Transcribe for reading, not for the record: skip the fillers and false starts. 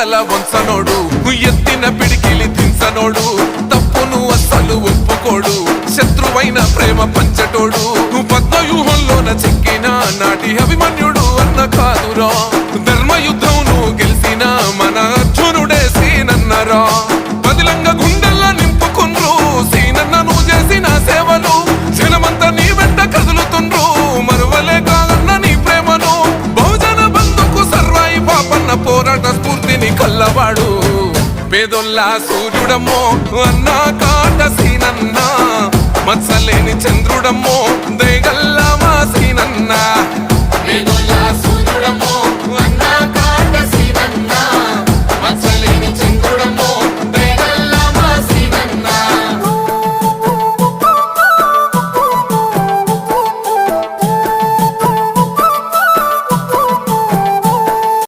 తల వంచనోడు ఎత్తిన పిడికిలి దించనోడు తప్పును అస్సలు ఒప్పుకోడు శత్రువైన ప్రేమ పంచటోడు పద్మవ్యూహంలోన చెక్కిన నాటి అభిమన్యుడు అన్న కాదురా ధర్మయుద్ధం నువ్వు గెలిసిన మన అర్జునుడే సీనన్నరా బదిలంగా గుండెల్లా నింపుకుండ్రు సీనన్న నువ్వు చేసిన సేవలు జనమంతా నీ వెంట కదులుతుండ్రు మరువలే కాదన్న నీ ప్రేమను బహుజన బంధుకు సర్వాయి పాపన్న పోరాట స్ఫూర్తిని కల్లవాడు పేదొల్లా సూర్యుడమ్మో అన్నా కాట సీనన్న మత్సలేని చంద్రుడమ్మో దయగల్లా మా సీనన్న